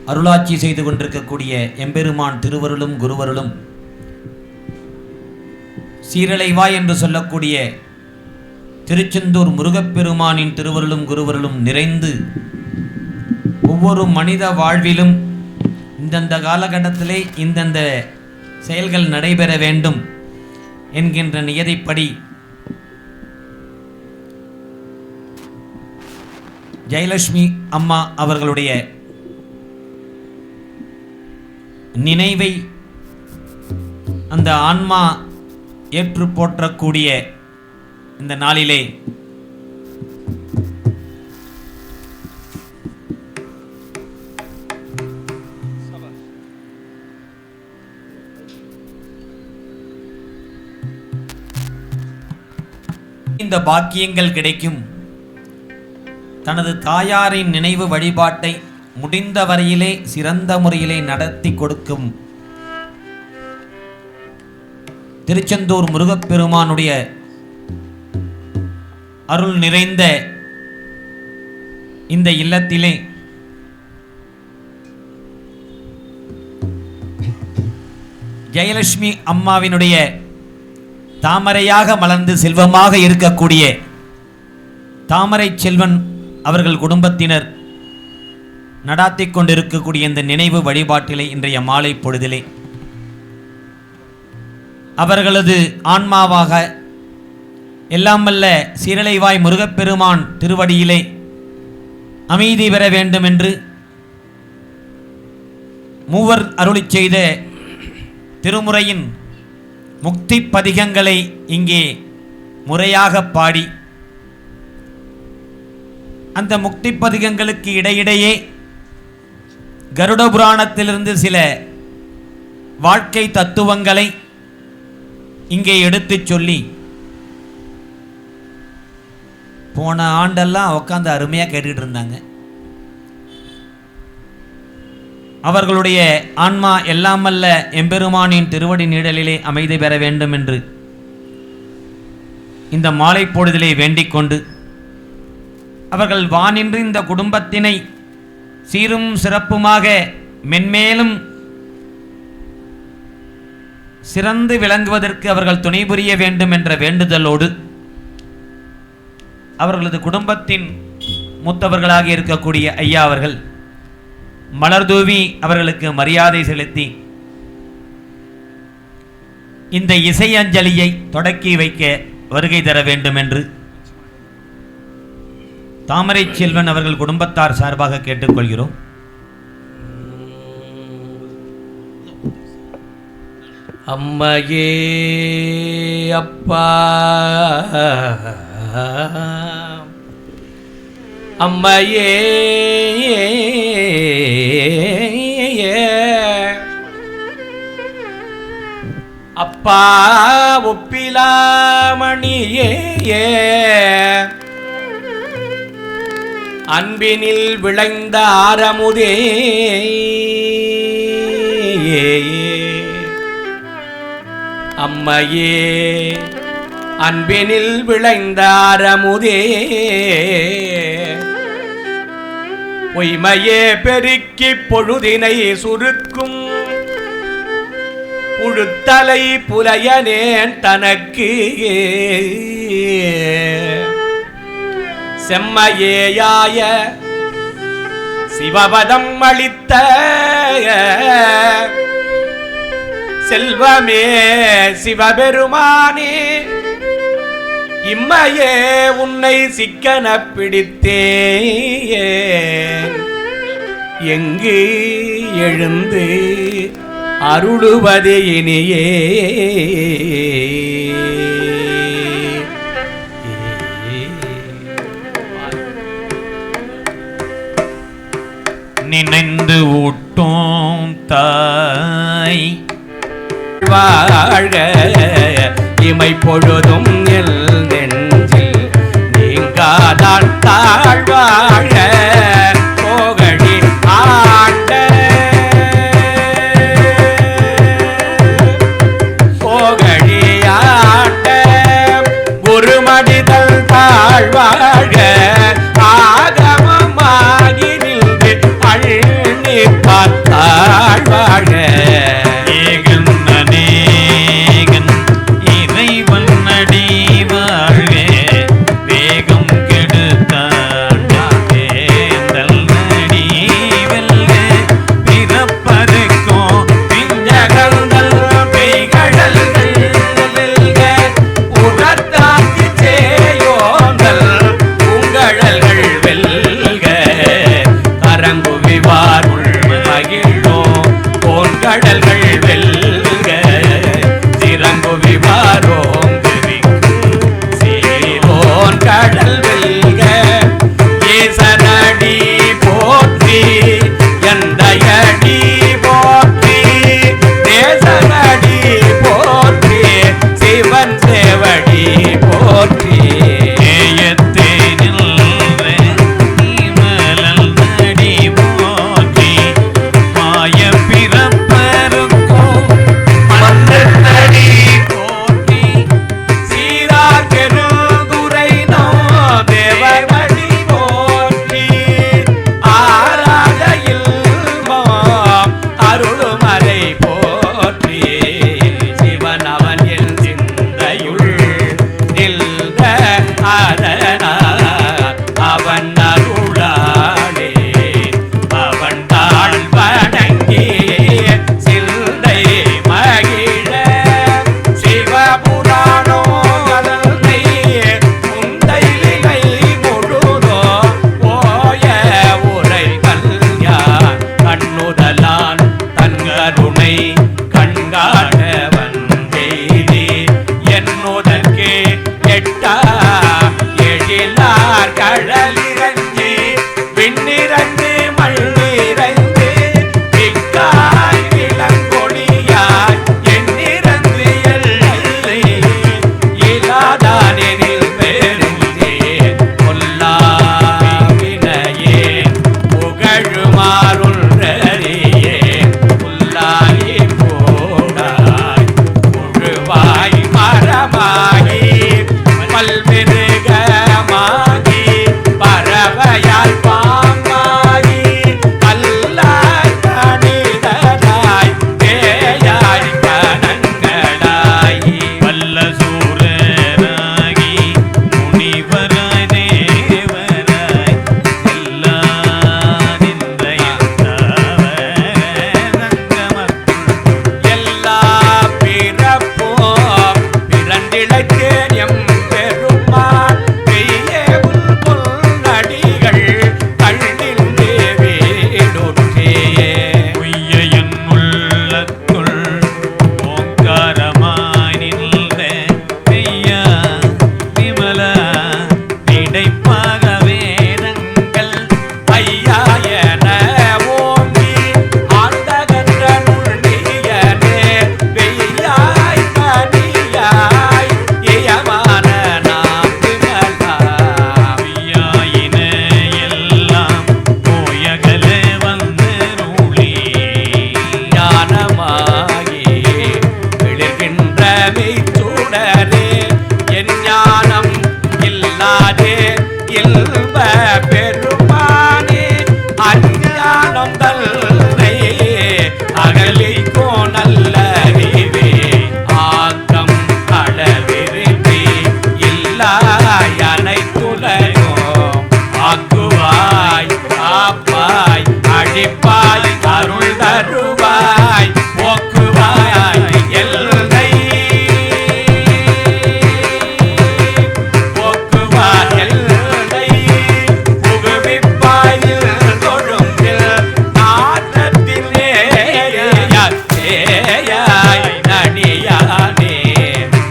அருளாட்சி செய்து கொண்டிருக்கக்கூடிய எம்பெருமான் திருவருளும் குருவருளும் சீரலைவாய் என்று சொல்லக்கூடிய திருச்செந்தூர் முருகப்பெருமானின் திருவருளும் குருவருளும் நிறைந்து ஒவ்வொரு மனித வாழ்விலும் இந்தந்த காலகட்டத்திலே இந்தந்த செயல்கள் நடைபெற வேண்டும் என்கின்ற நியதிப்படி ஜெயலட்சுமி அம்மா அவர்களுடைய நினைவை அந்த ஆன்மா ஏற்று போற்றக்கூடிய இந்த நாளிலே இந்த பாக்கியங்கள் கிடைக்கும். தனது தாயாரின் நினைவு வழிபாட்டை முடிந்த வரையிலே சிறந்த முறையிலே நடத்தி கொடுக்கும் திருச்செந்தூர் முருகப்பெருமானுடைய அருள் நிறைந்த இந்த இல்லத்திலே ஜெயலட்சுமி அம்மாவினுடைய தாமரையாக மலர்ந்து செல்வமாக இருக்கக்கூடிய தாமரை செல்வன் அவர்கள் குடும்பத்தினர் நடாத்தி கொண்டிருக்கக்கூடிய இந்த நினைவு வழிபாட்டிலே இன்றைய மாலை பொழுதிலே அவர்களது ஆன்மாவாக எல்லாமல்ல சீரலைவாய் முருகப்பெருமான் திருவடியிலே அமைதி பெற வேண்டும் என்று மூவர் அருளிச் செய்த திருமுறையின் முக்தி பதிகங்களை இங்கே முறையாக பாடி அந்த முக்தி பதிகங்களுக்கு இடையிடையே கருட புராணத்திலிருந்து சில வாழ்க்கை தத்துவங்களை இங்கே எடுத்துச் சொல்லி போன ஆண்டெல்லாம் உட்காந்து அருமையாக கேட்டுக்கிட்டு இருந்தாங்க. அவர்களுடைய ஆன்மா எல்லாமல்ல எம்பெருமானின் திருவடி நீடலிலே அமைதி பெற வேண்டும் என்று இந்த மாலை பொழுதிலே வேண்டிக் கொண்டு அவர்கள் வானின்று இந்த குடும்பத்தினை சீரும் சிறப்புமாக மென்மேலும் சிறந்து விளங்குவதற்கு அவர்கள் துணை புரிய வேண்டும் என்ற வேண்டுதலோடு அவர்களது குடும்பத்தின் மூத்தவர்களாக இருக்கக்கூடிய ஐயா அவர்கள் மலர்தூவி அவர்களுக்கு மரியாதை செலுத்தி இந்த இசை அஞ்சலியை தொடக்கி வைக்க வருகை தர வேண்டும் என்று தாமரை செல்வன் அவர்கள் குடும்பத்தார் சார்பாக கேட்டுக்கொள்கிறோம். அம்மையே அப்பா அம்மையே அப்பா ஒப்பிலாமணியே அன்பினில் விளைந்த ஆரமுதே அம்மையே அன்பினில் விளைந்த ஆரமுதே பொய்மையே பெருக்கி பொழுதினை சுருக்கும் புழுத்தலை புலையனேன் தனக்கு செம்மையேயாய சிவபதம் அளித்த செல்வமே சிவபெருமானே இம்மையே உன்னை சிக்கன பிடித்தேன் எங்கு எழுந்து அருளுவது இனியே நினைந்து ஊட்டும் தாய் வாழ இமை பொழுதும் எல் நெஞ்சில் நீங்காதான் தாழ்வாழ போகழி ஆண்ட போகழி ஆண்ட குருமடிதல் தாழ்வாழ ஆகமமாகி நின்று அழ்நிப்பார் அழிப்பாய் அருள் தருவாய் போக்குவாய் எல்லை போக்குவாய் எல்லை புகுவிப்பாய் தொழும்பில் நாட்டத்திலே சேயாய் நடியானே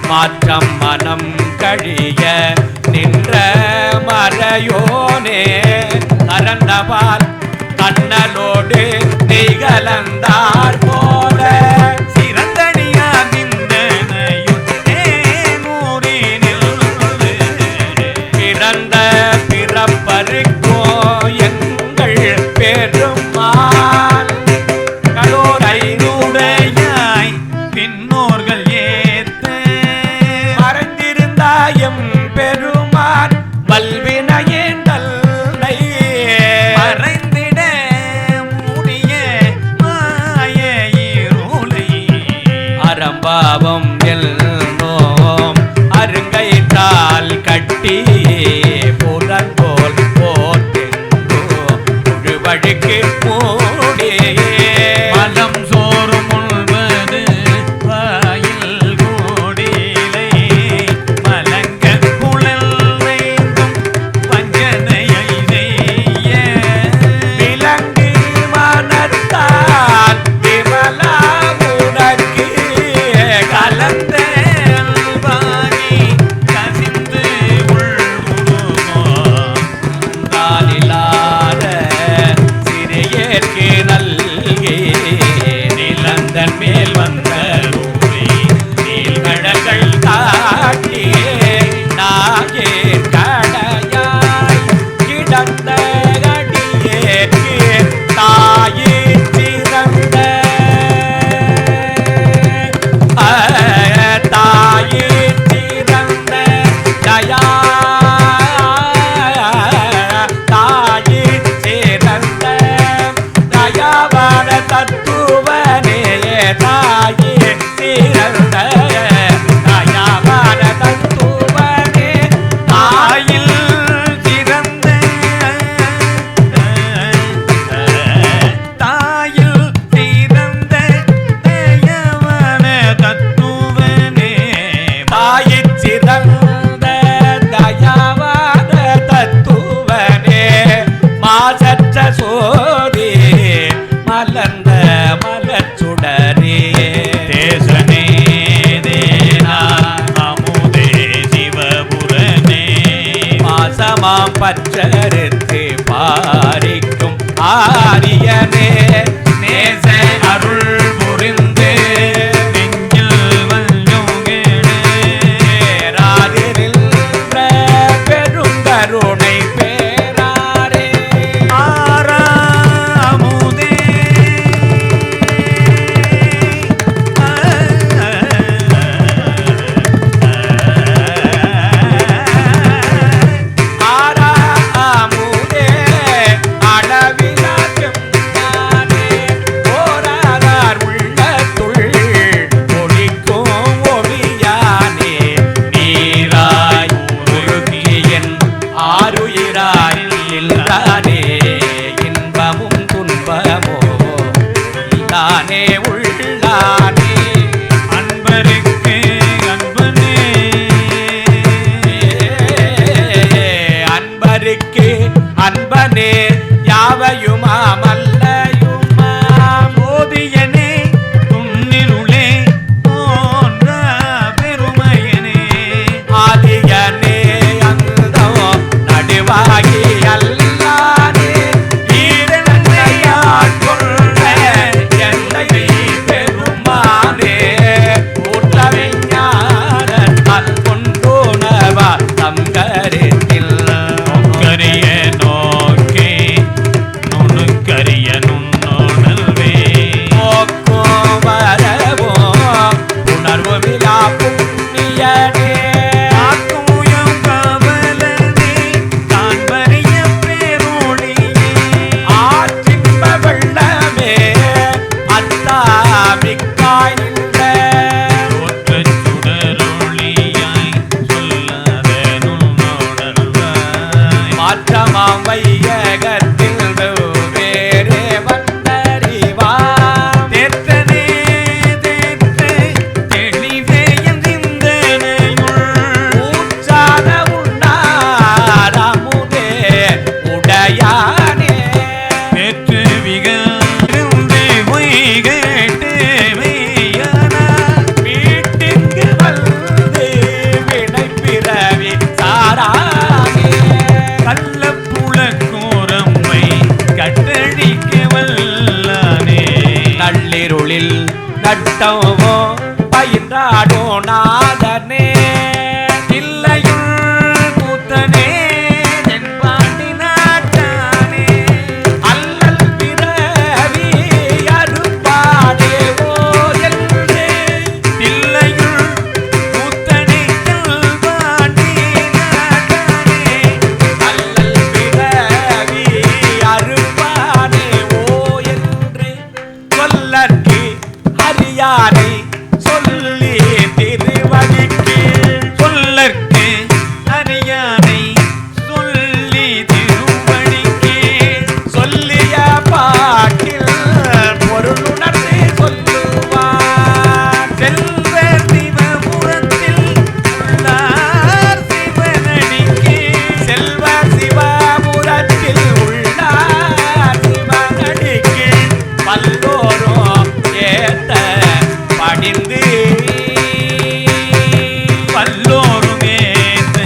மாற்றம் மனம் கழிய நின்ற மறையோனே கரண்டபால் கண்ணலோடு நிகழந்தார் போல சிறந்தடியா நிந்தனையுற்றே நூறினில் பிறந்த பிறப்பருக்கோ எங்கள் பெருமாள் கடோரையுடையாய் பின்னோர்கள் ஏத்த மறைந்திருந்தாயம் பெருமான் வல்வினையேண்டல்லை மறைந்திட முடிய மாய இருளை அறம்பாவம் எல்லோம் அருங்கைத்தால் கட்டி புறங்கோல் போற்றெங்கோ முழுவழுக்கு மூடியே மலம் சோறும் உள்வது வாயில் கோடிலை மலங்க குழல் வைக்கும் வஞ்சனையை செய்ய விலங்கு மனத்தால் விமலா உனக்கு கலந்த அல்வாகி கசிந்து உள்முருகோ காலிலாத சிறையேற்கு நல்கே நிலந்தன் மேல் வந்த நீள்கடல்கள் காட்டியே நாயே கடையாய் கிடந்த அடியேற்கு தாயே சிறந்த தாயே சிறந்த தயா தாயே சிறந்த தயாவான தத்துவனே தாயே சிறந்த தயாவான தத்துவனே ஆயில் சிறந்த தாயில் சிறந்த தயவன தத்துவனே தாயிற் சிறந்த தயாவான தத்துவனே மாசற்ற சோதி மலர்ந்த மலர்ச்சுடரே தேசனே தேனா அமுதே சிவபுரனே பாசமாம் பற்றறுத்து பாரிக்கும் ஆரியனே நேச அருள் புரிந்து நெஞ்சில் வல்யோகேடே பேராதிருந்த பெருங்கருணை பேராரே ஆறாமுதே ஆறாமுதே அளவிலா செம்மானே ஆட்டமோ பயின்றாடோ நாதனே இல்லையுள் கூத்தனே தென்பாண்டி நாட்டானே அல்லல் பிறவி அருப்பாடே ஓ என்று இல்லையுள் கூத்தனே தென்பாண்டி நாட்டானே அல்லல் பிறவி அருப்பாடே ஓ என்று சொல்லற்கு அறியானை சொல்லி திருவடிக்கு சொல்லற்கு அறியானை சொல்லி திருவடிக்கு சொல்லிய பாட்டில் பொருளுணர்ந்து சொல்லுவார் செல்வர் சிவபுரத்தில் உள்ளார் சிவனடிக்கு செல்வர் சிவபுரத்தில் உள்ளார் சிவனடிக்கு பல்லோரும் ஏத்த படிந்து பல்லோரும் ஏத்த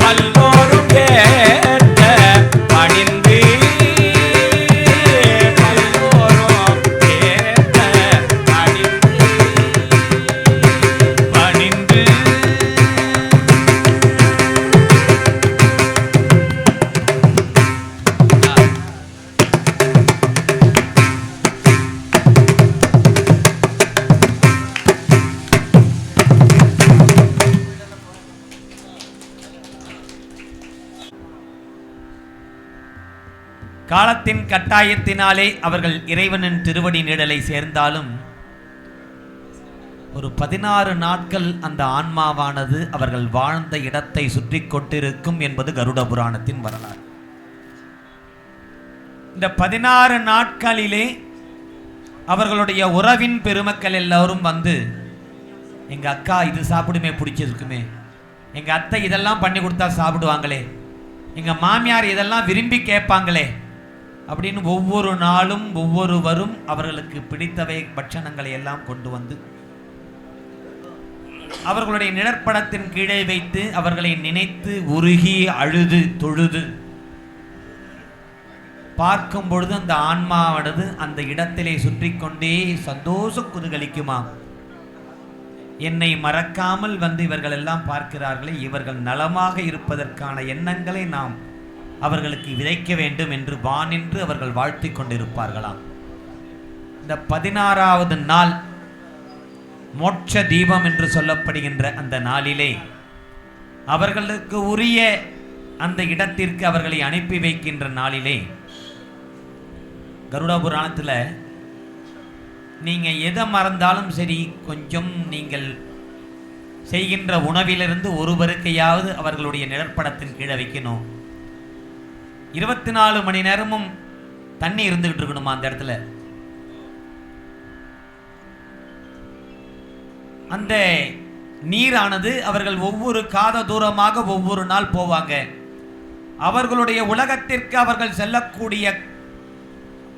பல்லோரும் ஏத்த படிந்து பல்லோரும் ஏத்த படிந்து காலத்தின் கட்டாயத்தினாலே அவர்கள் இறைவனின் திருவடி நிழலை சேர்ந்தாலும் ஒரு 16 நாட்கள் அந்த ஆன்மாவானது அவர்கள் வாழ்ந்த இடத்தை சுற்றி கொண்டிருக்கும் என்பது கருட புராணத்தின் வரலாறு. இந்த 16 நாட்களிலே அவர்களுடைய உறவின் பெருமக்கள் எல்லாரும் வந்து, எங்க அக்கா இது சாப்பிடுமே பிடிச்சிருக்குமே, எங்க அத்தை இதெல்லாம் பண்ணி கொடுத்தா சாப்பிடுவாங்களே, எங்க மாமியார் இதெல்லாம் விரும்பி கேட்பாங்களே அப்படின்னு ஒவ்வொரு நாளும் ஒவ்வொருவரும் அவர்களுக்கு பிடித்தவை பட்சணங்களை எல்லாம் கொண்டு வந்து அவர்களுடைய நிழற்படத்தின் கீழே வைத்து அவர்களை நினைத்து உருகி அழுது தொழுது பார்க்கும் பொழுது அந்த ஆன்மாவானது அந்த இடத்திலே சுற்றி கொண்டே சந்தோஷ குதூகலிக்குமாம். என்னை மறக்காமல் வந்து இவர்கள் எல்லாம் பார்க்கிறார்களே, இவர்கள் நலமாக இருப்பதற்கான எண்ணங்களை நாம் அவர்களுக்கு விதைக்க வேண்டும் என்று வானின்று அவர்கள் வாழ்த்தி கொண்டிருப்பார்களாம். இந்த 16வது நாள் மோட்ச தீபம் என்று சொல்லப்படுகின்ற அந்த நாளிலே அவர்களுக்கு உரிய அந்த இடத்திற்கு அவர்களை அனுப்பி வைக்கின்ற நாளிலே கருட புராணத்தில் நீங்கள் எதை மறந்தாலும் சரி, கொஞ்சம் நீங்கள் செய்கின்ற உணவிலிருந்து ஒரு பருக்கையாவது அவர்களுடைய நிழற்படத்தின் கீழே வைக்கணும். 24 மணி நேரமும் தண்ணி இருந்துகிட்டு இருக்கணுமா அந்த இடத்துல. அந்த நீரானது அவர்கள் ஒவ்வொரு காத தூரமாக ஒவ்வொரு நாள் போவாங்க. அவர்களுடைய உலகத்திற்கு அவர்கள் செல்லக்கூடிய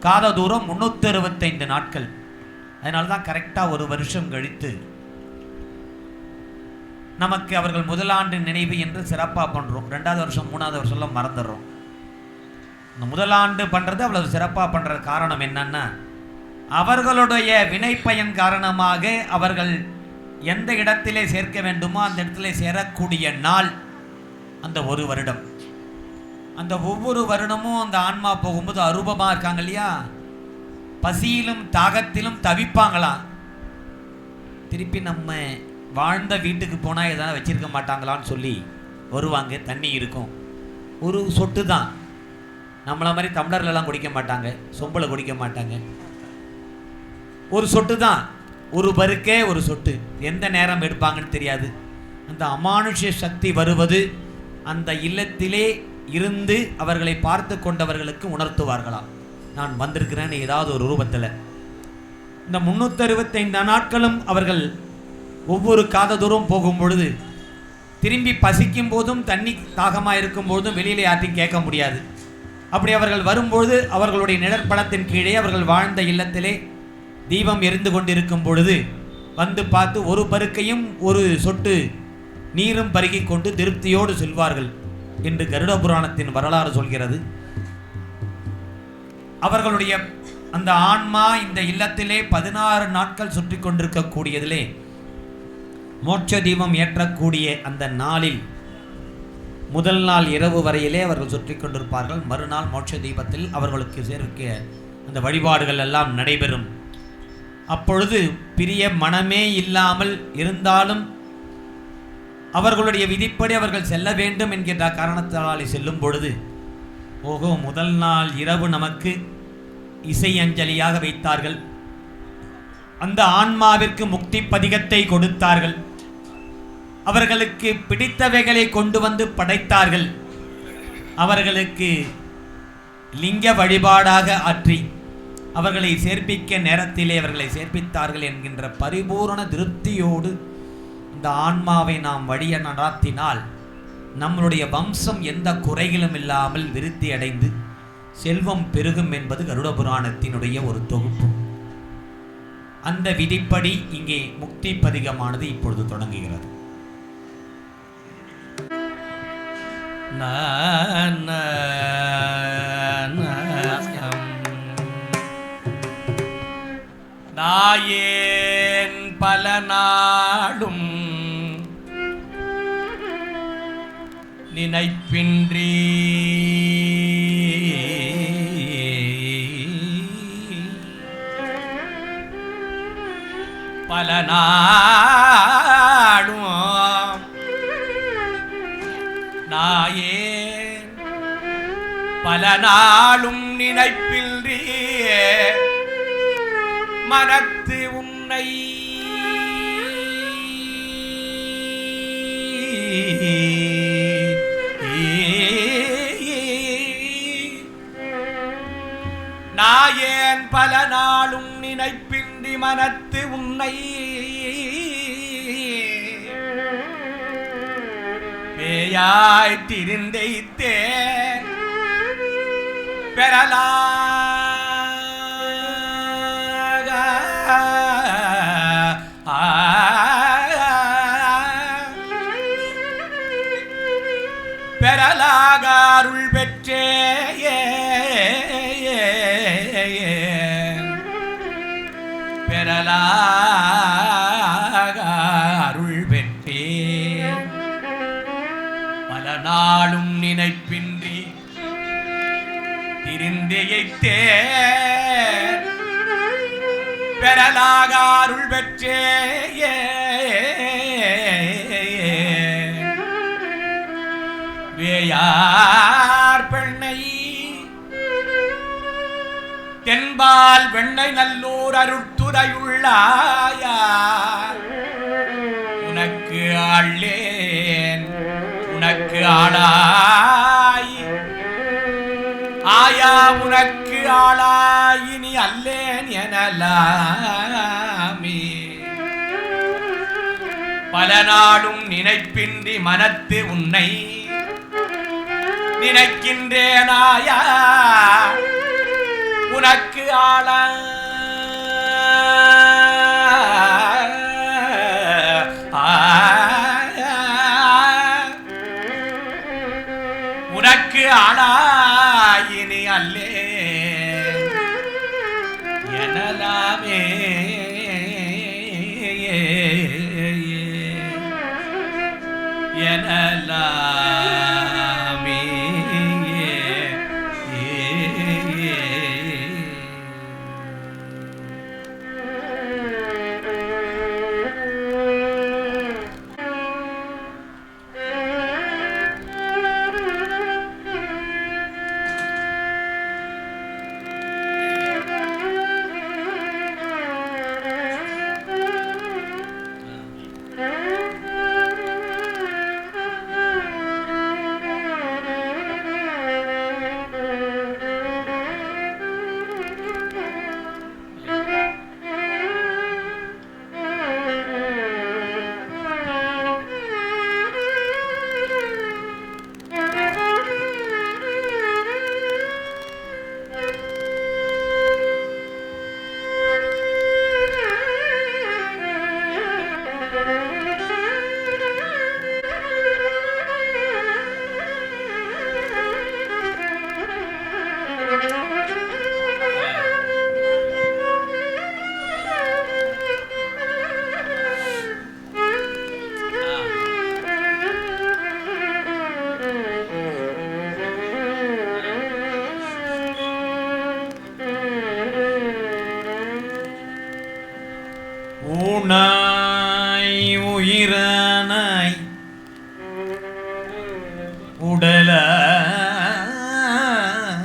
காத தூரம் 365 நாட்கள். அதனால தான் கரெக்டாக ஒரு வருஷம் கழித்து நமக்கு அவர்கள் முதலாண்டு நினைவு என்று சிறப்பாக பண்ணுறோம். 2வது வருஷம் 3வது வருஷம்லாம் மறந்துடுறோம். இந்த முதலாண்டு பண்ணுறது அவ்வளவு சிறப்பாக பண்ணுற காரணம் என்னன்னா, அவர்களுடைய வினைப்பயன் காரணமாக அவர்கள் எந்த இடத்திலே சேர்க்க வேண்டுமோ அந்த இடத்திலே சேரக்கூடிய நாள் அந்த ஒரு வருடம். அந்த ஒவ்வொரு வருடமும் அந்த ஆன்மா போகும்போது அரூபமாக இருக்காங்க இல்லையா, பசியிலும் தாகத்திலும் தவிப்பாங்களாம். திருப்பி நம்ம வாழ்ந்த வீட்டுக்கு போனால் எதாவது வச்சிருக்க மாட்டாங்களான்னு சொல்லி வருவாங்க. தண்ணி இருக்கும், ஒரு சொட்டு தான். நம்மளை மாதிரி டம்ளர்லாம் குடிக்க மாட்டாங்க, சொம்பில் குடிக்க மாட்டாங்க. ஒரு சொட்டு தான், ஒரு பருக்கே ஒரு சொட்டு. எந்த நேரம் எடுப்பாங்கன்னு தெரியாது. அந்த அமானுஷ்ய சக்தி வருவது அந்த இல்லத்திலே இருந்து அவர்களை பார்த்து கொண்டவர்களுக்கு உணர்த்துவார்களாம், நான் வந்திருக்கிறேன்னு ஏதாவது ஒரு ரூபத்தில். இந்த 365 நாட்களும் அவர்கள் ஒவ்வொரு காத தூரம் போகும் பொழுது திரும்பி பசிக்கும் போதும் தண்ணி தாகமாக இருக்கும் போதும் வெளியிலே யார்ட்டையும் கேட்க முடியாது. அப்படி அவர்கள் வரும்பொழுது அவர்களுடைய நிழற்படத்தின் கீழே அவர்கள் வாழ்ந்த இல்லத்திலே தீபம் எரிந்து கொண்டிருக்கும் பொழுது வந்து பார்த்து ஒரு பருக்கையும் ஒரு சொட்டு நீரும் பருகி கொண்டு திருப்தியோடு செல்வார்கள் என்று கருட புராணத்தின் வரலாறு சொல்கிறது. அவர்களுடைய அந்த ஆன்மா இந்த இல்லத்திலே 16 நாட்கள் சுற்றி கொண்டிருக்கக்கூடியதிலே மோட்ச தீபம் ஏற்றக்கூடிய அந்த நாளில் முதல் நாள் இரவு வரையிலே அவர்கள் சுற்றி கொண்டிருப்பார்கள். மறுநாள் மோட்ச தீபத்தில் அவர்களுக்கு சேர்க்க அந்த வழிபாடுகள் எல்லாம் நடைபெறும். அப்பொழுது பிரிய மனமே இல்லாமல் இருந்தாலும் அவர்களுடைய விதிப்படி அவர்கள் செல்ல வேண்டும் என்கின்ற காரணத்தாலே செல்லும் பொழுது, ஓகோ முதல் நாள் இரவு நமக்கு இசை அஞ்சலியாக வைத்தார்கள், அந்த ஆன்மாவிற்கு முக்தி பதிகத்தை கொடுத்தார்கள், அவர்களுக்கு பிடித்தவைகளை கொண்டு வந்து படைத்தார்கள், அவர்களுக்கு லிங்க வழிபாடாக ஆற்றி அவர்களை சேர்ப்பிக்க நேரத்திலே அவர்களை சேர்ப்பித்தார்கள் என்கின்ற பரிபூரண திருப்தியோடு இந்த ஆன்மாவை நாம் வழிய நடாத்தினால் நம்மளுடைய வம்சம் எந்த குறைகளும் இல்லாமல் விருத்தி அடைந்து செல்வம் பெருகும் என்பது கருட புராணத்தினுடைய ஒரு தொகுப்பு. அந்த விதிப்படி இங்கே முக்தி பதிகமானது இப்பொழுது தொடங்குகிறது. நாயேன் பல நாளும் நினைப்பின்றி பல நாளும் நாயேன் பல நாளும் நினைப்பின்றி மனத்து உன்னை நாயேன் பல நாளும் நினைப்பின்றி மனத்து உன்னை பேயாய் திரிந்தைத்தேன் பெறலா பெறலாக அருள் பெற்றே பெறலாக அருள் பெற்றே பல நாளும் நினைப்பின்றி திரிந்தைத்தே பெறலாக அருள் பெற்றே வேயார் பெண்ணை தென்பால் வெண்ணை நல்லூர் அருட்துறையுள்ளாயா உனக்கு ஆளேன் உனக்கு ஆளாய் ஆயா உனக்கு ஆளாயினி அல்லேன் எனலாமே பல நாளும் நினைப்பின்றி மனத்து உன்னை நினைக்கின்றேனாயா உனக்கு ஆளா உனக்கு ஆளாயினி அல்லே எனலாமே எனலா ஊனாய் உயிரானாய்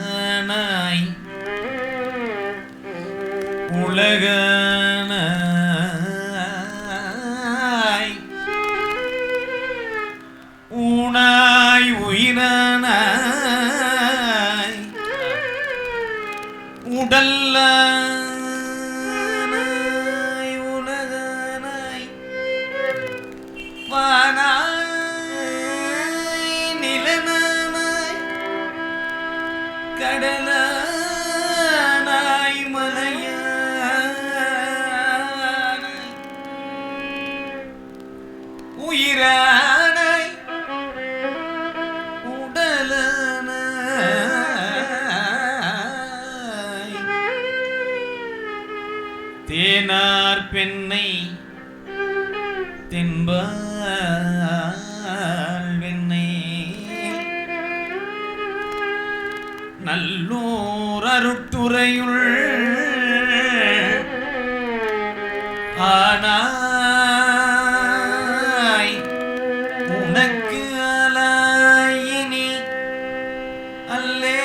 உடலானாய் உலகனாய் ஊனாய் உயிரானாய் உடலானாய் உலகனாய் வானாய் நிலனாய் கடலானாய் மலையானாய் உயிரானாய் உடலானாய் தேனார் பெண்ணை தென்பால் வெண்ணை நல்லூர் அருட்டுரையுள் ஆனாய் உனக்கு அலாயினி அல்லே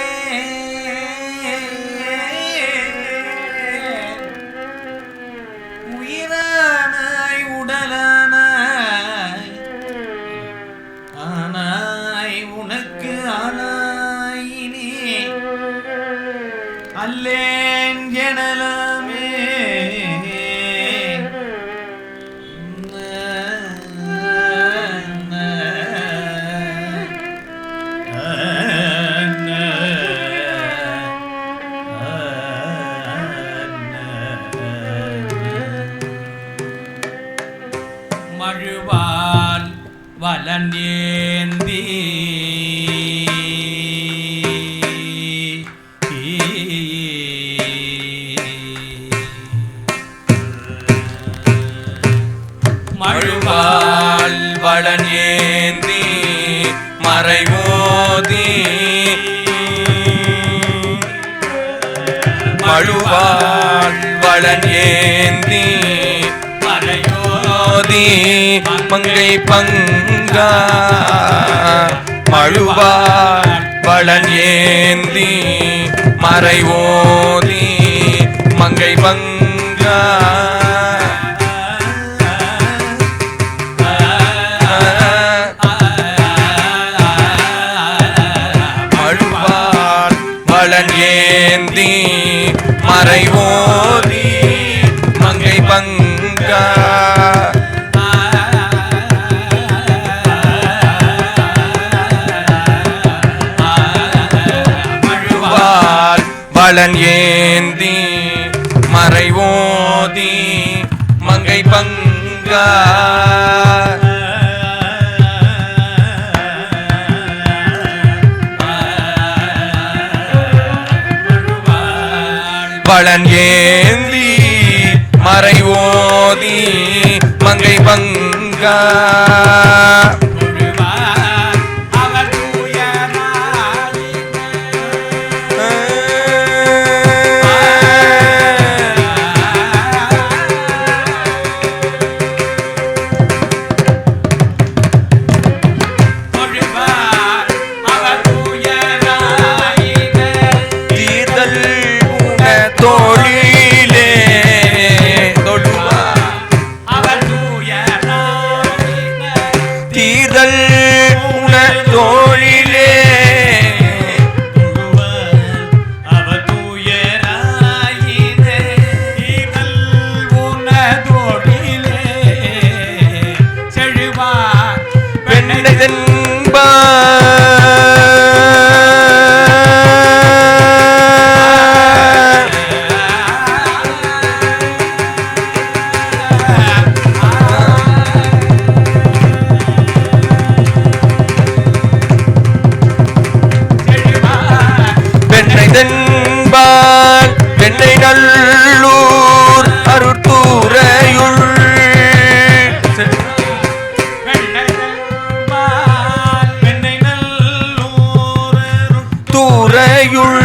உயிரானாய் உடலானாய் ஆனாய் உனக்கு ஆனாயினே அல்லேன் எனலாமே மழுவால் வலந்தேந்தி மழுவால் வலந்தேந்தி மறைவோதி மழுவால் வலந்தேந்தி மறையோதி மங்கை பங்கா மழுவாள் வளன் ஏந்தி மறைவோதி மங்கை பங்கா மழுவாள் வளன் ஏந்தி மறைவோதி மங்கை பங்கா வளன் ஏந்தி மறைவோதி மங்கை பங்கா வளன் ஏந்தி மறைவோதி மங்கை பங்கா வெண்ணை நல்லூர் அருட்தூரையுள் தூரையுள்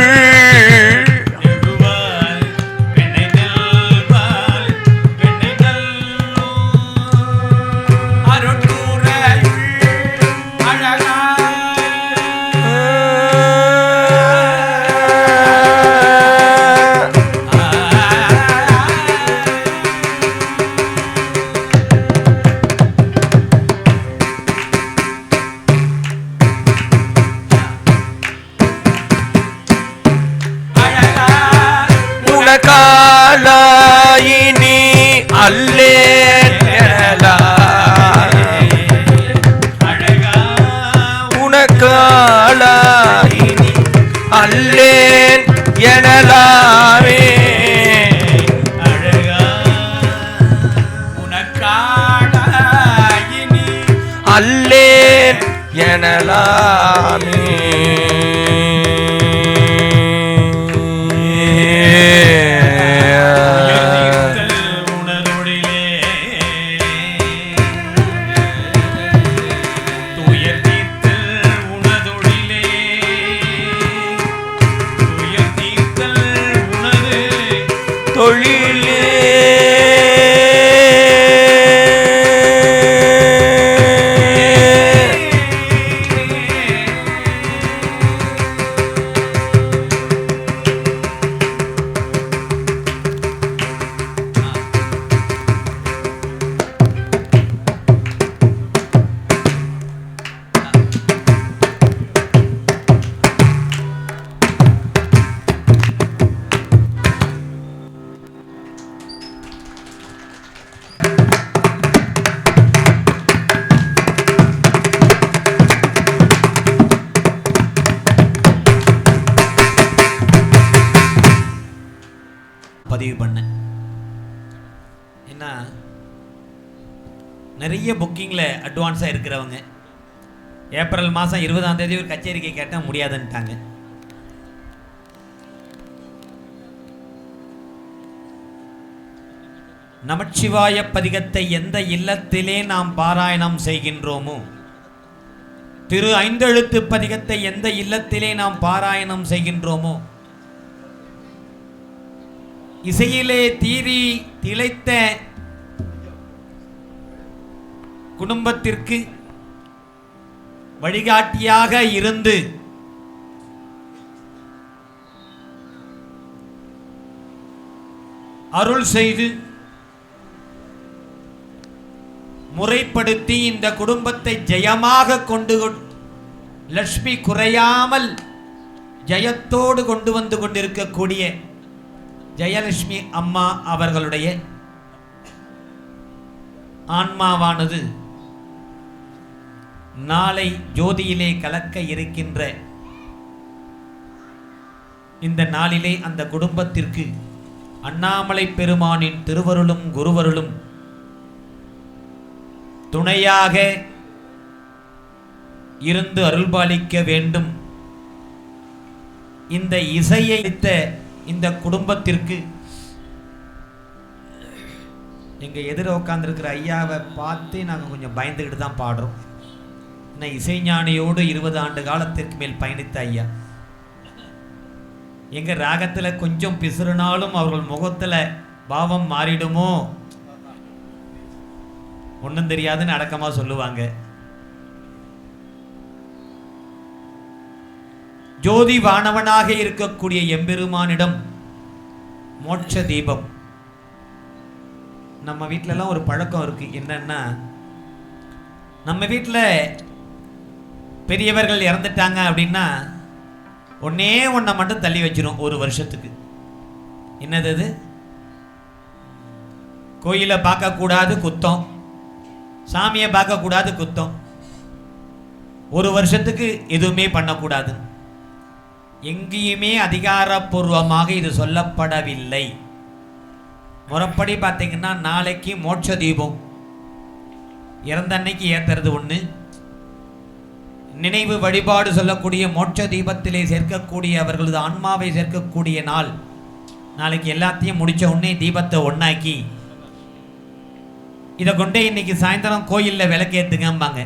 உனக்காலாயினி அல்லேன் எனலாமே. உனக்காலாயினி அல்லேன் எனலாமே. அல்லேன் எனலாமே. தொழிலே பதிவு பண்ணேன். என்ன நிறைய புக்கிங்கில் அட்வான்ஸாக இருக்கிறவங்க ஏப்ரல் மாதம் 20ஆம் தேதி ஒரு கச்சேரிக்கை கேட்டால் முடியாதுன்ட்டாங்க. நமச்சிவாய பதிகத்தை எந்த இல்லத்திலே நாம் பாராயணம் செய்கின்றோமோ, திரு ஐந்தெழுத்து பதிகத்தை எந்த இல்லத்திலே நாம் பாராயணம் செய்கின்றோமோ, இசையிலே தீரி திளைத்த குடும்பத்திற்கு வழிகாட்டியாக இருந்து அருள் செய்து முறைப்படுத்தி இந்த குடும்பத்தை ஜெயமாக கொண்டு லட்சுமி குறையாமல் ஜெயத்தோடு கொண்டு வந்து கொண்டிருக்கக்கூடிய ஜெயலட்சுமி அம்மா அவர்களுடைய ஆன்மாவானது நாளை ஜோதியிலே கலக்க இருக்கின்ற இந்த நாளிலே அந்த குடும்பத்திற்கு அண்ணாமலை பெருமானின் திருவருளும் குருவருளும் துணையாக இருந்து அருள்பாலிக்க வேண்டும். இந்த இசையை இந்த குடும்பத்திற்கு எங்க எதிர உட்கார்ந்துருக்கிற ஐயாவை பார்த்து நாங்கள் கொஞ்சம் பயந்துக்கிட்டு தான் பாடுறோம். இன்னும் இசைஞானியோடு 20 ஆண்டு காலத்திற்கு மேல் பயணித்த ஐயா. எங்க ராகத்துல கொஞ்சம் பிசுறுனாலும் அவர்கள் முகத்துல பாவம் மாறிடுமோ ஒன்றும் தெரியாதுன்னு அடக்கமா சொல்லுவாங்க. ஜோதி வானவனாக இருக்கக்கூடிய எம்பெருமானிடம் மோட்ச தீபம். நம்ம வீட்டிலலாம் ஒரு பழக்கம் இருக்கு. என்னன்னா, நம்ம வீட்டில் பெரியவர்கள் இறந்துட்டாங்க அப்படின்னா ஒன்னே ஒன்றை மட்டும் தள்ளி வச்சிரும் ஒரு வருஷத்துக்கு. என்னது அது? கோயிலை பார்க்கக்கூடாது குத்தம், சாமியை பார்க்கக்கூடாது குத்தம், ஒரு வருஷத்துக்கு எதுவுமே பண்ணக்கூடாது. எங்கேயுமே அதிகாரப்பூர்வமாக இது சொல்லப்படவில்லை. முறைப்படி பார்த்தீங்கன்னா நாளைக்கு மோட்ச தீபம் இறந்த அன்னைக்கு ஏத்துறது ஒன்று, நினைவு வழிபாடு சொல்லக்கூடிய மோட்ச தீபத்திலே சேர்க்கக்கூடிய அவர்களது ஆன்மாவை சேர்க்கக்கூடிய நாள் நாளைக்கு. எல்லாத்தையும் முடிச்ச உடனே தீபத்தை ஒன்னாக்கி இதை கொண்டே இன்னைக்கு சாயந்தரம் கோயிலில் விளக்கேத்துங்கம்பாங்க.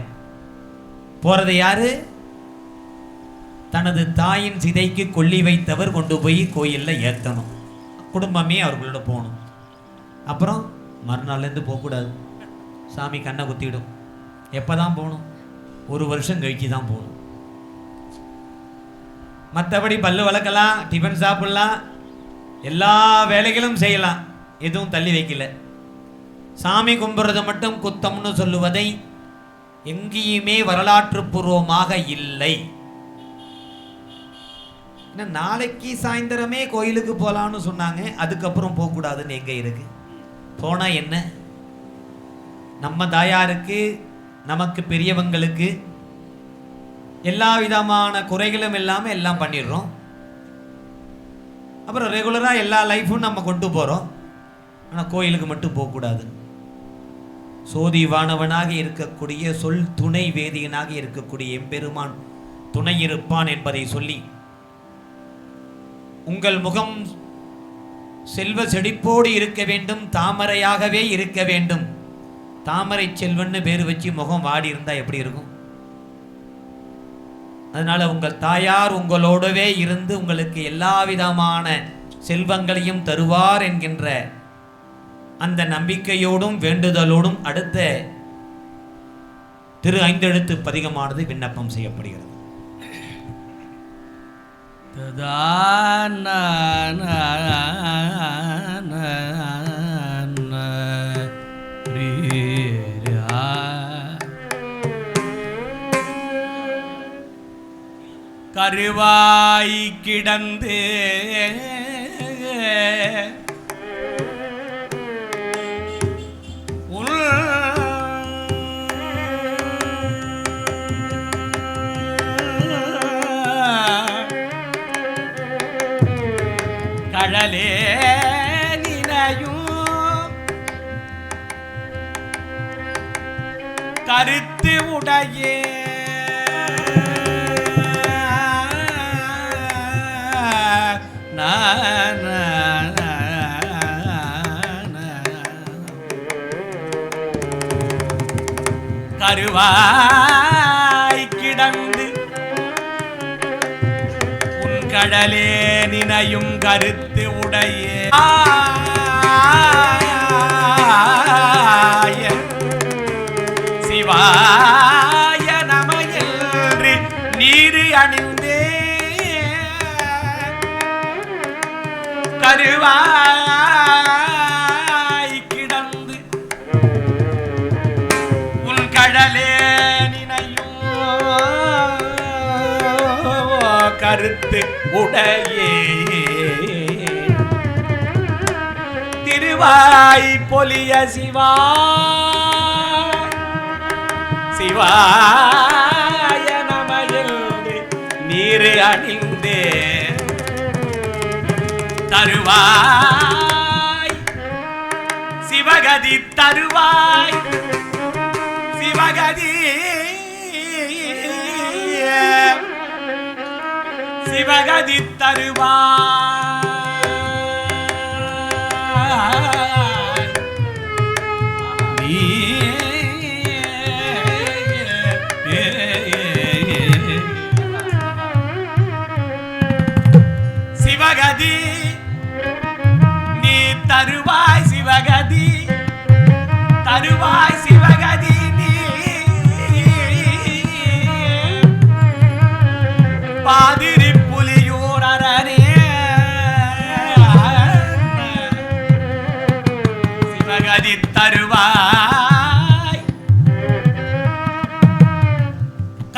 போறது யாரு? தனது தாயின் சிதைக்கு கொல்லி வைத்தவர் கொண்டு போய் கோயிலில் ஏற்றணும். குடும்பமே அவர்களோட போகணும். அப்புறம் மறுநாள்லேருந்து போகக்கூடாது, சாமி கண்ணை குத்திடும். எப்போ தான் போகணும்? ஒரு வருஷம் கழிச்சு தான் போகணும். மற்றபடி பல்லு வளர்க்கலாம், டிஃபன் சாப்பிடலாம், எல்லா வேலைகளும் செய்யலாம், எதுவும் தள்ளி வைக்கல. சாமி கும்பிட்றது மட்டும் குத்தம்னு சொல்லுவதை எங்கேயுமே வரலாற்று பூர்வமாக இல்லை. நாளைக்கு சாயந்தரமே கோயிலுக்கு போகலான்னு சொன்னாங்க, அதுக்கப்புறம் போகக்கூடாதுன்னு எங்கே இருக்கு? போனால் என்ன? நம்ம தாயாருக்கு நமக்கு பெரியவங்களுக்கு எல்லா விதமான குறைகளும் இல்லாமல் எல்லாம் பண்ணிடுறோம். அப்புறம் ரெகுலராக எல்லா லைஃப்பும் நம்ம கொண்டு போகிறோம். ஆனால் கோயிலுக்கு மட்டும் போகக்கூடாது. சோதிவானவனாக இருக்கக்கூடிய சொல் துணை வேதியனாக இருக்கக்கூடிய எம்பெருமான் துணை இருப்பான் என்பதை சொல்லி, உங்கள் முகம் செல்வ செழிப்போடு இருக்க வேண்டும், தாமரையாகவே இருக்க வேண்டும். தாமரை செல்வன்னு பேர் வச்சு முகம் வாடி இருந்தா எப்படி இருக்கும்? அதனால உங்கள் தாயார் உங்களோடவே இருந்து உங்களுக்கு எல்லா விதமான செல்வங்களையும் தருவார் என்கின்ற அந்த நம்பிக்கையோடும் வேண்டுதலோடும் அடுத்த திரு ஐந்தெழுத்து பதிகமானது விண்ணப்பம் செய்யப்படுகிறது. கருவாய் கிடந்து கடலே நினையும் கருத்து உடையே கருவாய் கிடந்து உன் கடலே நினையும் கருத்து உடையே சிவாய நமயன்று நீரு அணிந்தே கருவாய் கிடந்து உன் கடலே நினையும் கருத்து உடையே திருவாய் பொலிய சிவா சிவாய நமயன்று நீரு அணிந்தே தருவாய் சிவகதி தருவாய் சிவகதி சிவகதி தருவாய் நீ சிவகதி நீ தருவாய் சிவகதி தருவாய் சிவகதி நீ பாதிரி புலியூர் அரே சிவகதி தருவாய்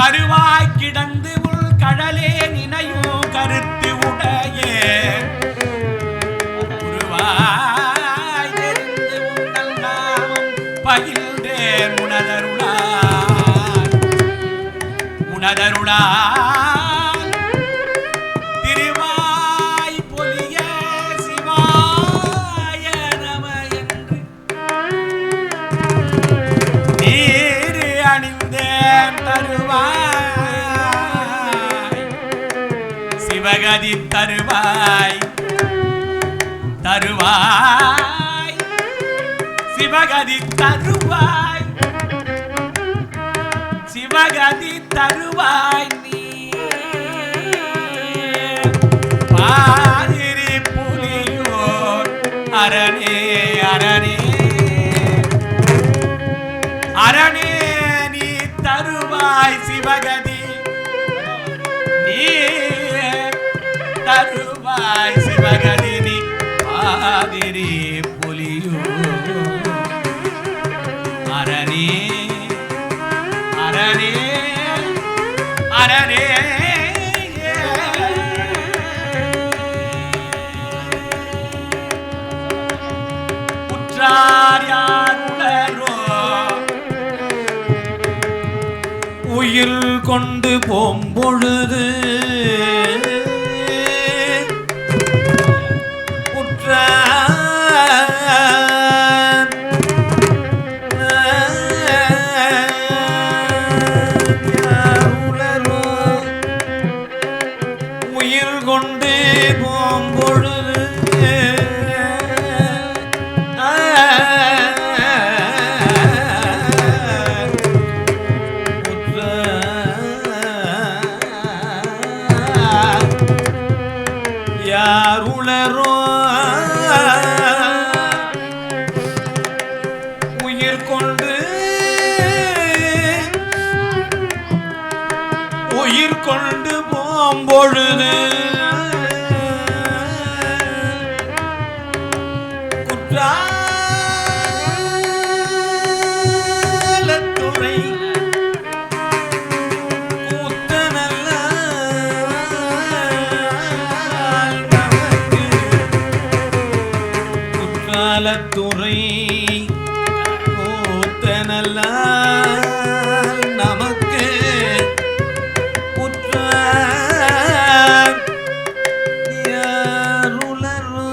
கருவாய் கிடந்து உள் கடலே நினையும் கருத்து உடையே உருவாய் தெரிந்து உங்கள் நாமம் பகிர்ந்தேன் உணதருளால் திருவாய் பொலிய சிவாய நம என்று நீரு அணிந்தேன் தருவாய் சிவகதி தருவாய் தருவாய் சிவகதி தருவாய் சிவகதி தருவாய் நீ பாதிரி புலியூர் அரணே அரணே அரணே நீ தருவாய் சிவகதி நீ தருவாய் சிவகதி நீ பாதிரி புலியூர் அரணே அரணே அரணே கொண்டு போம்பொழுது உயிர் கொண்டு போம்பொழுது யார் உளரோ உயிர் கொண்டு போம்பொழுது குற்றாலத்துறை குற்றாலத்துறை கூத்தனல்ல நமக்கு புற்ற யாருளரோ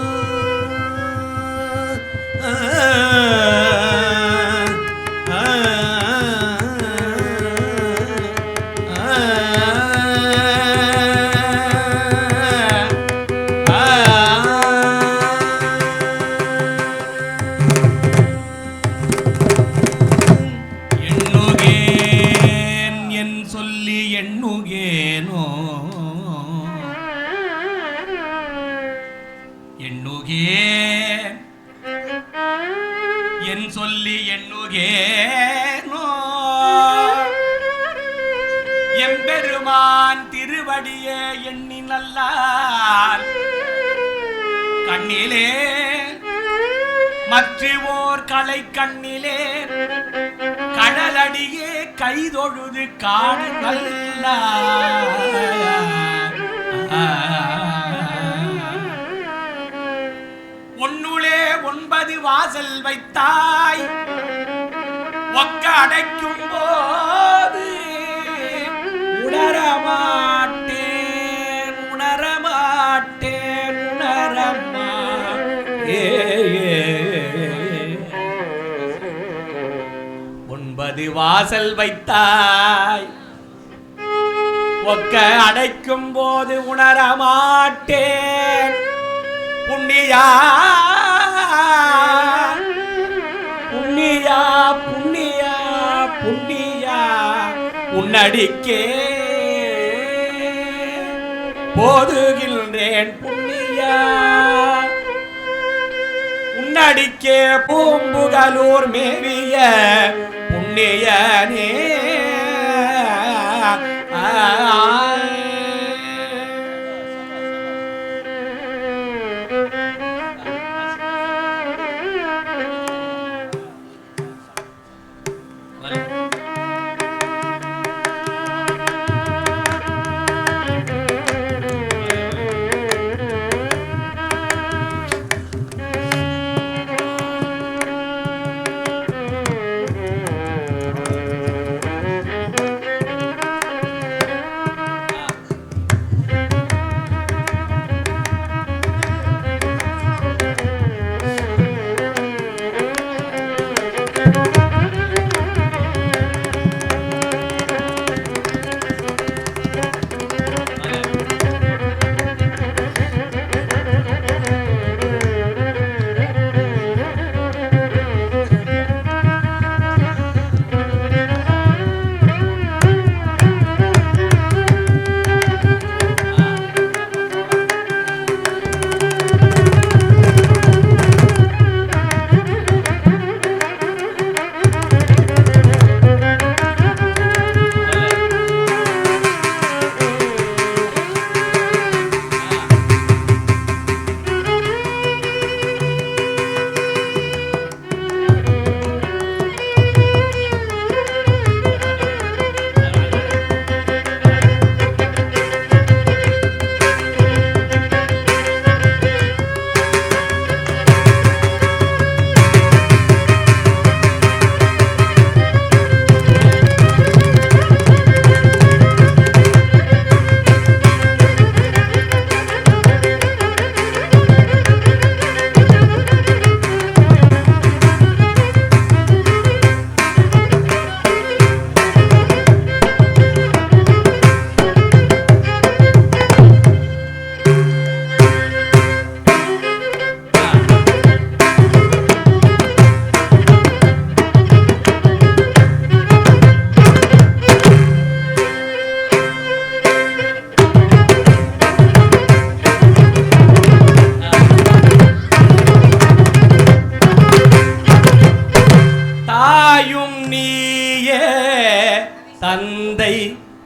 எண்ணுகேனோ எண்ணுகேன் என் சொல்லி எண்ணுகேனோ எம்பெருமான் திருவடியே எண்ணி நல்லால் கண்ணிலே மற்றோர் கலை கண்ணிலே கடலடியே கைதொழுது காடு நல்ல ஒன்னுளே 9 வாசல் வைத்தாய் ஒக்க அடைக்கும் போது உணரமாட்டேன் உணரமாட்டேன் உணரமாட்டேன் வாசல் வைத்தாய் ஒக்க அடைக்கும் போது உணரமாட்டேன் புண்ணியா புண்ணியா புண்ணியா புண்ணியா உன்னடிக்கே போதுகின்றேன் புண்ணியா உன்னடிக்கே பூம்புகலூர் மேவிய புண்ணியனே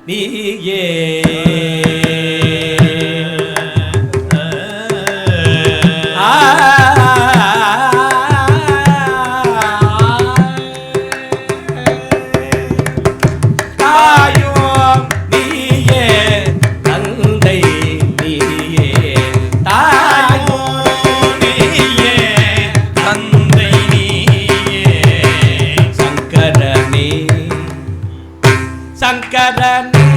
நீயே தாயும் நீயே தந்தை நீயே தாயும் நீயே தந்தை நீயே சங்கரனே சங்கரனே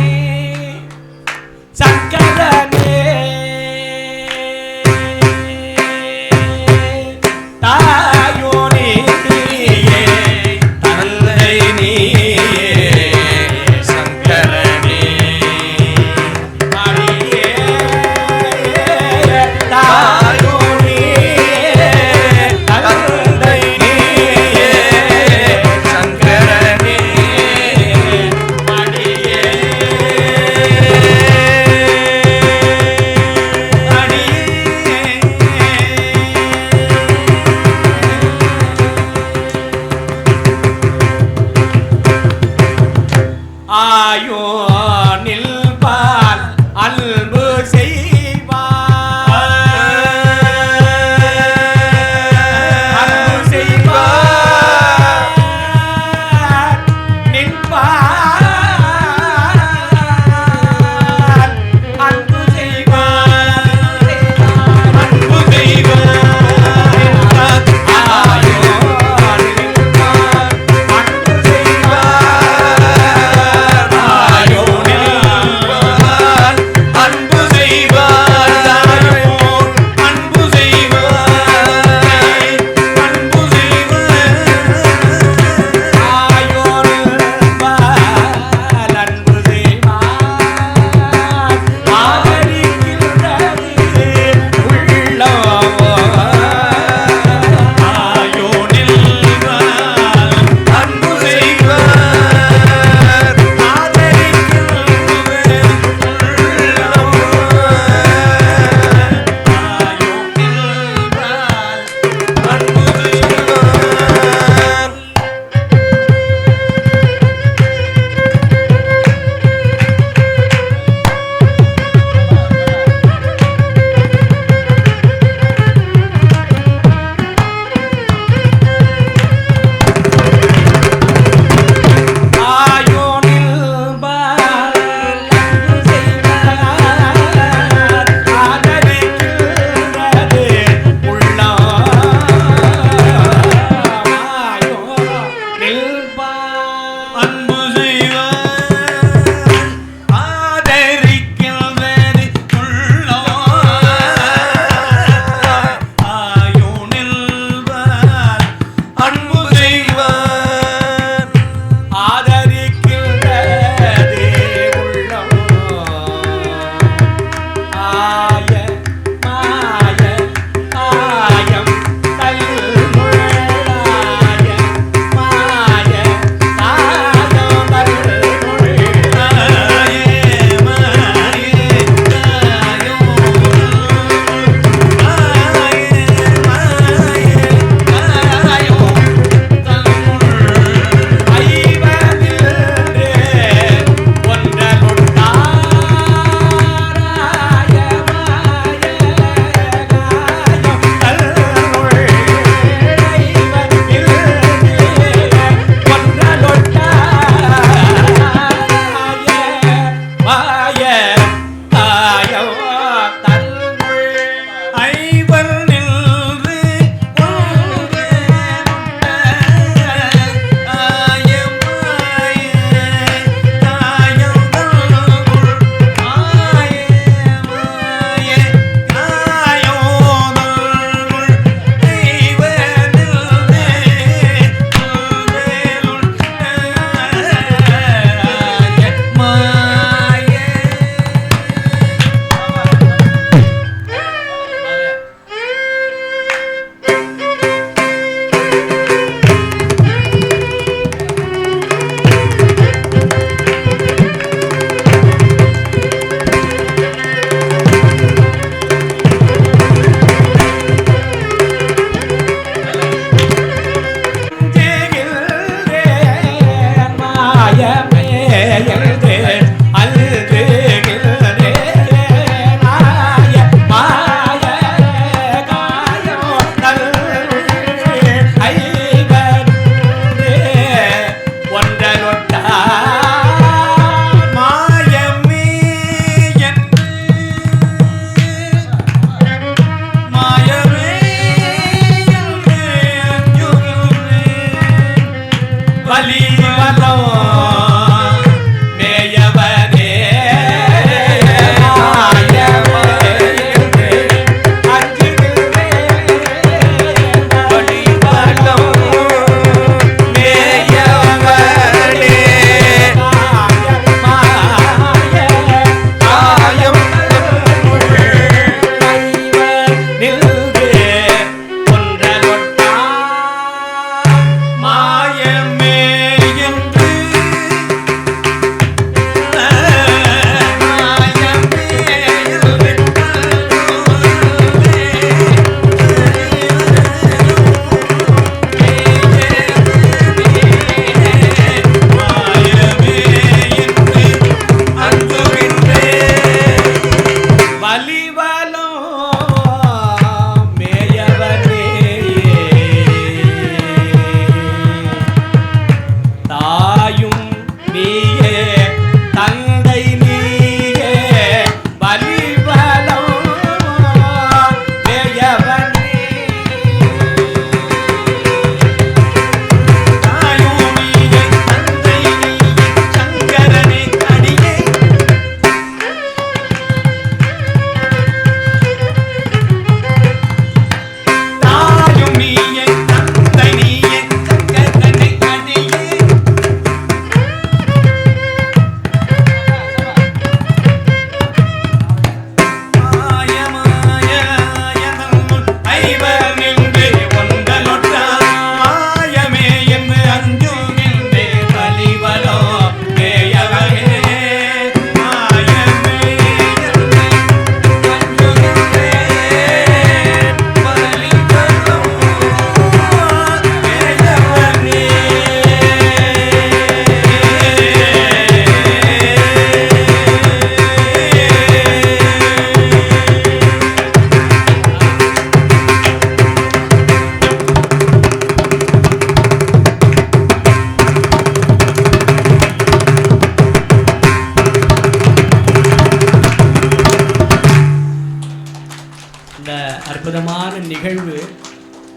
இந்த அற்புதமான நிகழ்வு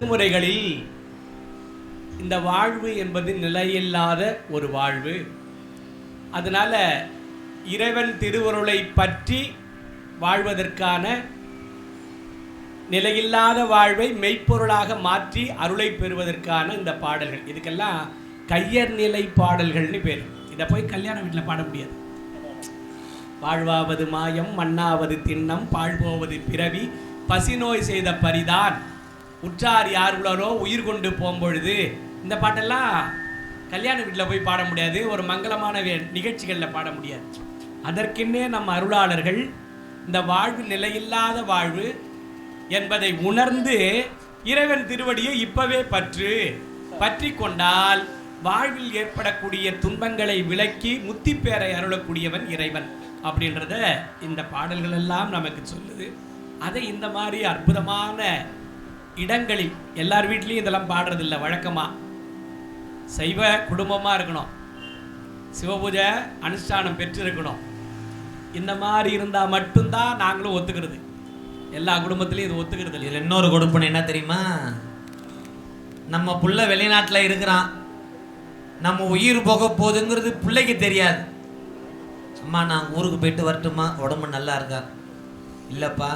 முறைகளில் இந்த வாழ்வு என்பது நிலையில்லாத ஒரு வாழ்வு. அதனால இறைவன் திருவருளை பற்றி வாழ்வதற்கான நிலையில்லாத வாழ்வை மெய்ப்பொருளாக மாற்றி அருளை பெறுவதற்கான இந்த பாடல்கள், இதுக்கெல்லாம் கையர் நிலை பாடல்கள்னு பேர். இதை போய் கல்யாண வீட்டில் பாட முடியாது. வாழ்வாவது மாயம், மண்ணாவது திண்ணம், பாழ்போவது பிறவி, பசிநோய் செய்த பரிதான், உற்றார் யார் உளரோ உயிர் கொண்டு போம்பொழுது, இந்த பாட்டெல்லாம் கல்யாண வீட்டில் போய் பாட முடியாது, ஒரு மங்களமான நிகழ்ச்சிகளில் பாட முடியாது. அதற்கென்னே நம் அருளாளர்கள் இந்த வாழ்வு நிலையில்லாத வாழ்வு என்பதை உணர்ந்து இறைவன் திருவடியை இப்பவே பற்றி கொண்டால் வாழ்வில் ஏற்படக்கூடிய துன்பங்களை விலக்கி முத்தி பேரை அருளக்கூடியவன் இறைவன் அப்படின்றத இந்த பாடல்கள் எல்லாம் நமக்கு சொல்லுது. அதை இந்த மாதிரி அற்புதமான இடங்களில், எல்லார் வீட்லேயும் இதெல்லாம் பாடுறதில்லை. வழக்கமாக சைவ குடும்பமாக இருக்கணும், சிவபூஜை அனுஷ்டானம் பெற்றிருக்கணும். இந்த மாதிரி இருந்தால் மட்டும்தான் நாங்களும் ஒத்துக்கிறது. எல்லா குடும்பத்திலையும் இது ஒத்துக்கிறது இல்லை. இதில் இன்னொரு கொடுப்பனை என்ன தெரியுமா? நம்ம புள்ள வெளிநாட்டில் இருக்கிறான், நம்ம உயிர் போக போகுதுங்கிறது பிள்ளைக்கு தெரியாது. அம்மா நான் ஊருக்கு போயிட்டு வரட்டுமா, உடம்பு நல்லா இருக்கா? இல்லைப்பா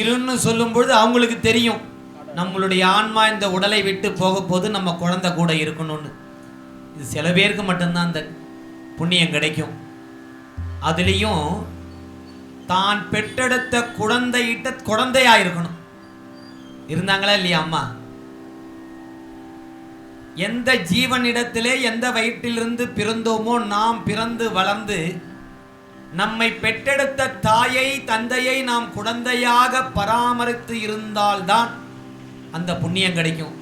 இருன்னு சொல்லும்பொழுது அவங்களுக்கு தெரியும் நம்மளுடைய ஆன்மா இந்த உடலை விட்டு போக போது நம்ம குழந்தை கூட இருக்கணும்னு. இது சில பேருக்கு மட்டும்தான் அந்த புண்ணியம் கிடைக்கும். அதுலேயும் தான் பெற்றெடுத்த குழந்தையா இருக்கணும். இருந்தாங்களா இல்லையா அம்மா? எந்த ஜீவனிடத்திலே எந்த வயிற்றிலிருந்து பிறந்தோமோ, நாம் பிறந்து வளர்ந்து நம்மை பெற்றெடுத்த தாயை தந்தையை நாம் குழந்தையாக பராமரித்து இருந்தால்தான் அந்த புண்ணியம் கிடைக்கும்.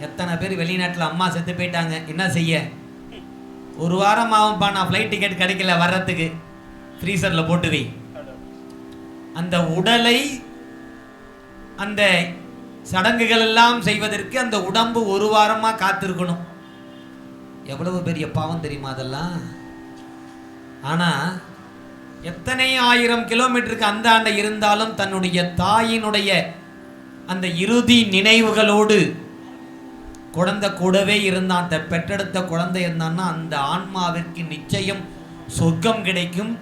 எத்தனை பேர் வெளிநாட்டில் அம்மா செத்து போயிட்டாங்க, என்ன செய்ய? ஒரு வாரம் ஆகும்பா, நான் ஃப்ளைட் டிக்கெட் கிடைக்கல வர்றதுக்கு, ஃப்ரீசரில் போட்டு வை. அந்த உடலை அந்த சடங்குகள் எல்லாம் செய்வதற்கு அந்த உடம்பு ஒரு வாரமாக காத்திருக்கணும். எவ்வளவு பெரிய பாவம் தெரியுமா அதெல்லாம்? ஆனால் எத்தனை ஆயிரம் கிலோமீட்டருக்கு அந்த இருந்தாலும் தன்னுடைய தாயினுடைய அந்த இறுதி நினைவுகளோடு குழந்தை கூடவே இருந்தான். பெற்றெடுத்த குழந்தை இருந்தான்னா அந்த ஆன்மாவிற்கு நிச்சயம் சொர்க்கம் கிடைக்கும்.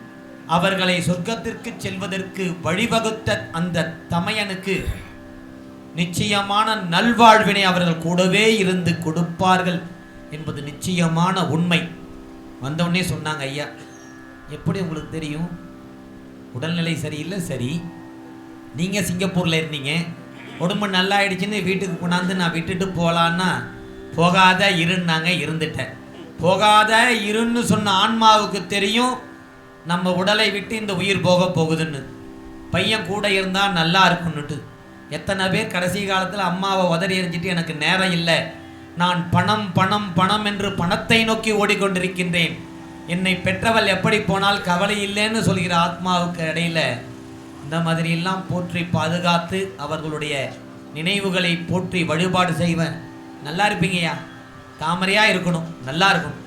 அவர்களை சொர்க்கத்திற்கு செல்வதற்கு வழிவகுத்த அந்த தமையனுக்கு நிச்சயமான நல்வாழ்வினை அவர்கள் கூடவே இருந்து கொடுப்பார்கள் என்பது நிச்சயமான உண்மை. வந்தவுடனே சொன்னாங்க, ஐயா எப்படி உங்களுக்கு தெரியும்? உடல்நிலை சரியில்லை, சரி நீங்கள் சிங்கப்பூரில் இருந்தீங்க, உடம்பு நல்லா ஆயிடுச்சுன்னு வீட்டுக்கு கொண்டாந்து நான் விட்டுட்டு போகலான்னா போகாத இருன்னாங்க, இருந்துட்டேன். போகாத இருன்னு சொன்ன ஆன்மாவுக்கு தெரியும் நம்ம உடலை விட்டு இந்த உயிர் போக போகுதுன்னு. பையன் கூட இருந்தால் நல்லா இருக்குன்னுட்டு எத்தனை பேர் கடைசி காலத்தில் அம்மாவை உதறி எறிஞ்சிட்டு எனக்கு நேரம் இல்லை, நான் பணம் பணம் பணம் என்று பணத்தை நோக்கி ஓடிக்கொண்டிருக்கின்றேன், என்னை பெற்றவள் எப்படி போனால் கவலை இல்லைன்னு சொல்கிற ஆத்மாவுக்கு இடையில இந்த மாதிரியெல்லாம் போற்றி பாதுகாத்து அவர்களுடைய நினைவுகளை போற்றி வழிபாடு செய்வேன். நல்லா இருப்பீங்கய்யா, தாமரையாக இருக்கணும், நல்லா இருக்கணும்.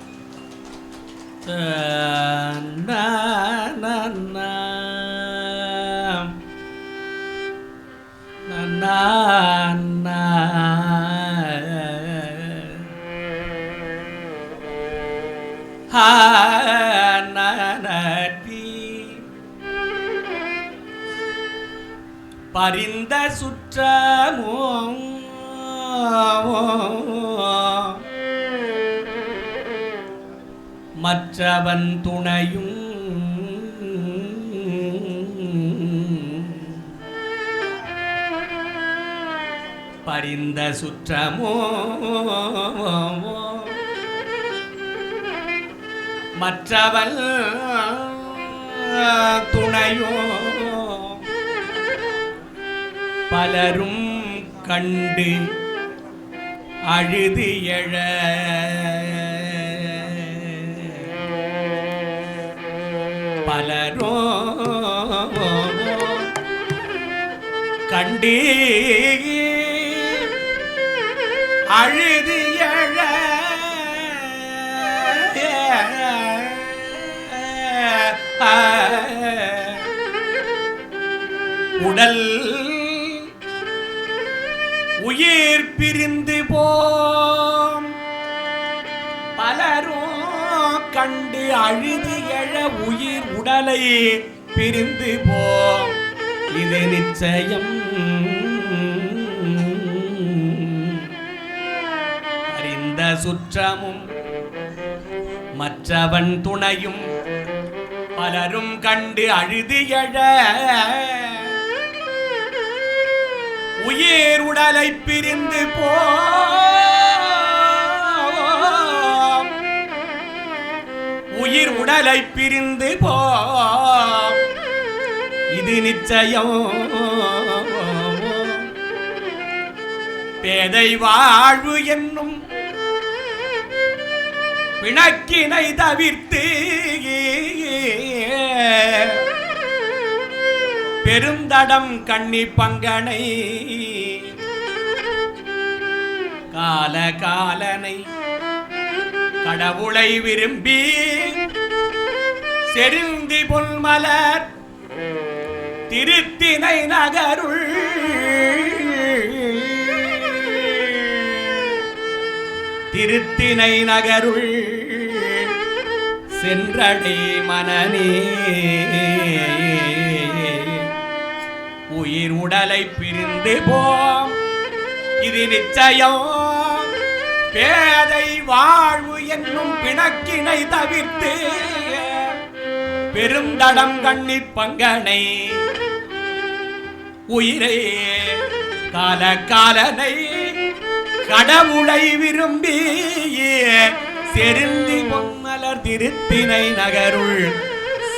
பரிந்த சுற்றமோ மற்றவன் துணையும் பரிந்த சுற்றமோ மற்றவன் துணையோ பலரும் கண்டு அழுது எழ பலரோ கண்டு அழுது எழ உடல் உயிர் பிரிந்து போம் பலரும் கண்டு அழுது எழ உயிர் உடலை பிரிந்து போம் இது நிச்சயம் அறிந்த சுற்றமும் மற்றவன் துணையும் பலரும் கண்டு அழுது எழ உயிர் உடலை பிரிந்து போம் உயிர் உடலை பிரிந்து போம் இது நிச்சயம் பேதை வாழ்வு என்னும் பிணக்கினை தவிர்த்து பெருந்தடம் கண்ணி பங்கனை காலனை கடவுளை விரும்பி செருந்தி பொன்மலர் திருத்தினை நகருள் திருத்தினை நகருள் சென்றடை மனநே உயிர் உடலை பிரிந்து போம் இது நிச்சயம் பேதை வாழ்வு என்னும் பிணக்கினை தவிர்த்து பெருந்தடம் கண்ணி பங்கனை உயிரை காலனை கடவுளை விரும்பி செருந்தி பொன்மலர் திருத்தினை நகருள்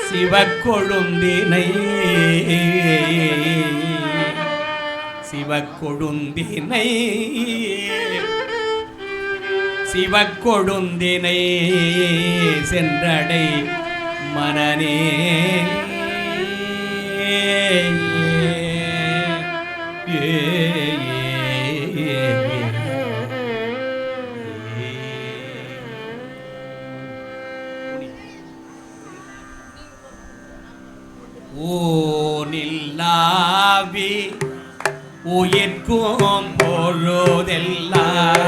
சிவக்கொழுந்தினை சிவக்கொழுந்தினை சிவக்கொழுந்தினை சென்றடை மனநே ஓனில்லாவி உயிர்க்கும் பொழுதெல்லாம்